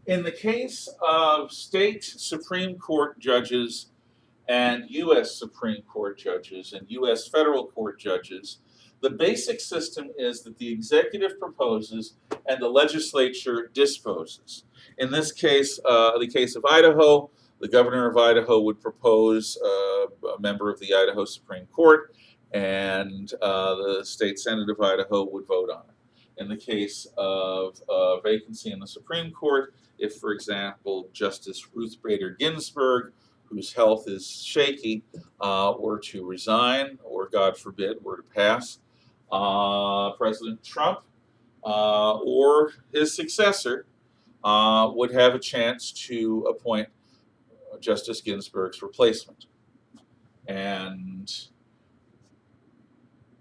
In the case of state Supreme Court judges and U.S. Supreme Court judges and U.S. federal court judges, the basic system is that the executive proposes and the legislature disposes. In this case, the case of Idaho, the governor of Idaho would propose a member of the Idaho Supreme Court, and the state Senate of Idaho would vote on it. In the case of a vacancy in the Supreme Court, if, for example, Justice Ruth Bader Ginsburg, whose health is shaky, were to resign, or God forbid, were to pass, President Trump or his successor would have a chance to appoint Justice Ginsburg's replacement. And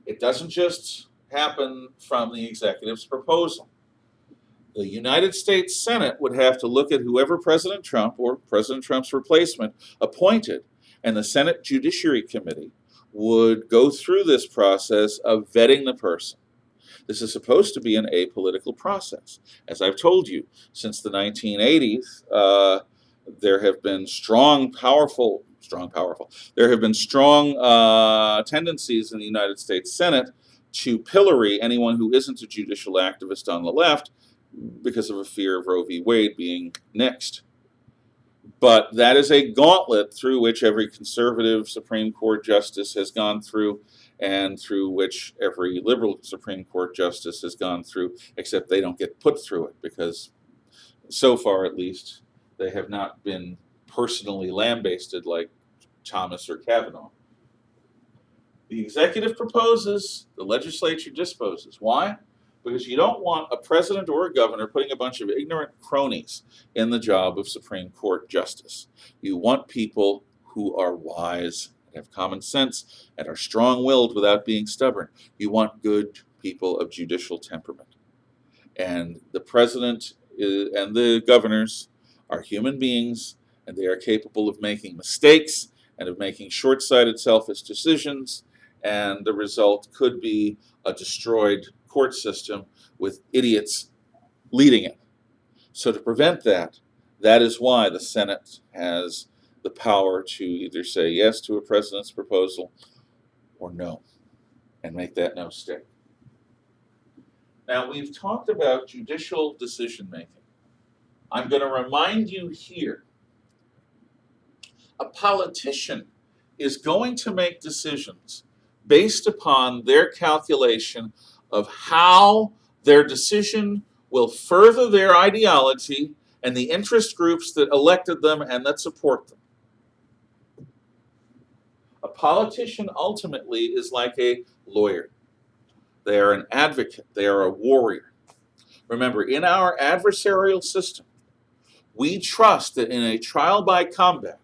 it doesn't just happen from the executive's proposal. The United States Senate would have to look at whoever President Trump or President Trump's replacement appointed, and the Senate Judiciary Committee would go through this process of vetting the person. This is supposed to be an apolitical process. As I've told you, since the 1980s, there have been strong tendencies in the United States Senate to pillory anyone who isn't a judicial activist on the left because of a fear of Roe v. Wade being next. But that is a gauntlet through which every conservative Supreme Court justice has gone through, and through which every liberal Supreme Court justice has gone through, except they don't get put through it because, so far at least, they have not been personally lambasted like Thomas or Kavanaugh. The executive proposes, the legislature disposes. Why? Because you don't want a president or a governor putting a bunch of ignorant cronies in the job of Supreme Court justice. You want people who are wise, have common sense, and are strong-willed without being stubborn. You want good people of judicial temperament. And the president and the governors are human beings, and they are capable of making mistakes and of making short-sighted, selfish decisions, and the result could be a destroyed court system with idiots leading it. So to prevent that, that is why the Senate has the power to either say yes to a president's proposal or no, and make that no stick. Now, we've talked about judicial decision-making. I'm going to remind you here, a politician is going to make decisions based upon their calculation of how their decision will further their ideology and the interest groups that elected them and that support them. A politician ultimately is like a lawyer. They are an advocate. They are a warrior. Remember, in our adversarial system, we trust that in a trial by combat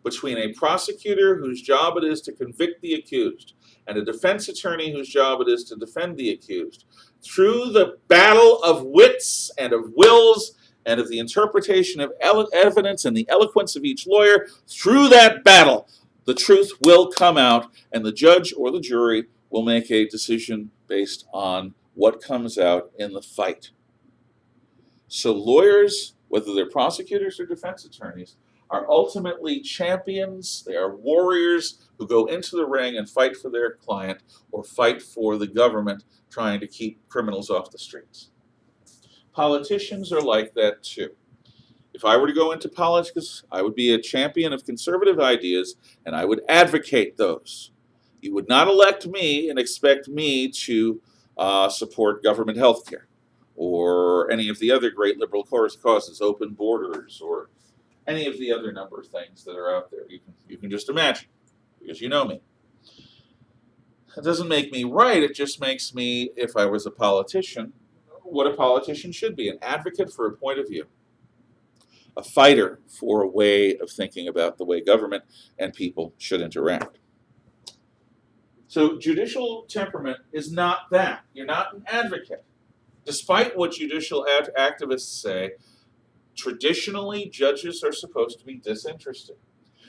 between a prosecutor whose job it is to convict the accused and a defense attorney whose job it is to defend the accused, through the battle of wits and of wills and of the interpretation of evidence and the eloquence of each lawyer, through that battle, the truth will come out, and the judge or the jury will make a decision based on what comes out in the fight. So lawyers, whether they're prosecutors or defense attorneys, are ultimately champions. They are warriors who go into the ring and fight for their client or fight for the government trying to keep criminals off the streets. Politicians are like that too. If I were to go into politics, I would be a champion of conservative ideas, and I would advocate those. You would not elect me and expect me to support government health care or any of the other great liberal causes, open borders, or any of the other number of things that are out there. You can just imagine, because you know me. It doesn't make me right, it just makes me, if I was a politician, what a politician should be, an advocate for a point of view, a fighter for a way of thinking about the way government and people should interact. So judicial temperament is not that. You're not an advocate. Despite what judicial activists say, traditionally, judges are supposed to be disinterested.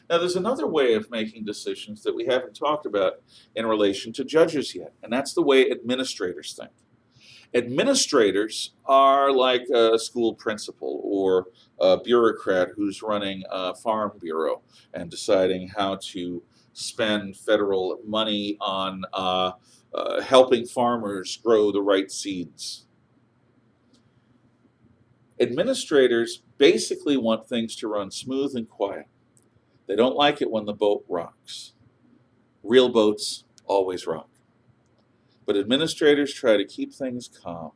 Now, there's another way of making decisions that we haven't talked about in relation to judges yet, and that's the way administrators think. Administrators are like a school principal or a bureaucrat who's running a farm bureau and deciding how to spend federal money on helping farmers grow the right seeds. Administrators basically want things to run smooth and quiet. They don't like it when the boat rocks. Real boats always rock. But administrators try to keep things calm.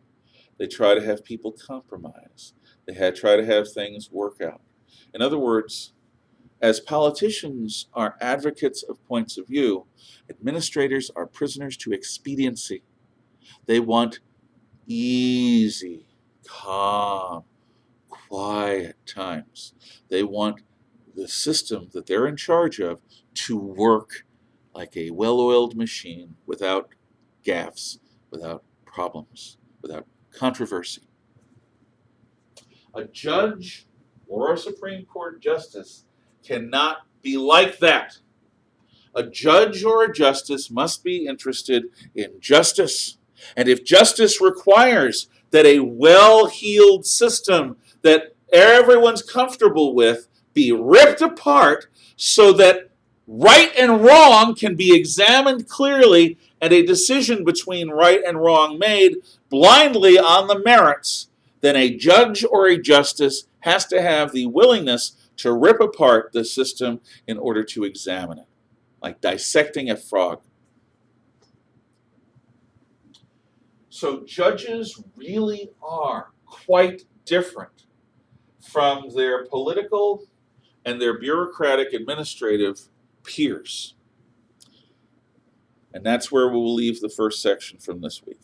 They try to have people compromise. They try to have things work out. In other words, as politicians are advocates of points of view, administrators are prisoners to expediency. They want easy, calm, quiet times. They want the system that they're in charge of to work like a well-oiled machine without gaffes, without problems, without controversy. A judge or a Supreme Court justice cannot be like that. A judge or a justice must be interested in justice. And if justice requires that a well-heeled system that everyone's comfortable with be ripped apart so that right and wrong can be examined clearly and a decision between right and wrong made blindly on the merits, then a judge or a justice has to have the willingness to rip apart the system in order to examine it, like dissecting a frog. So judges really are quite different from their political and their bureaucratic administrative peers. And that's where we will leave the first section from this week.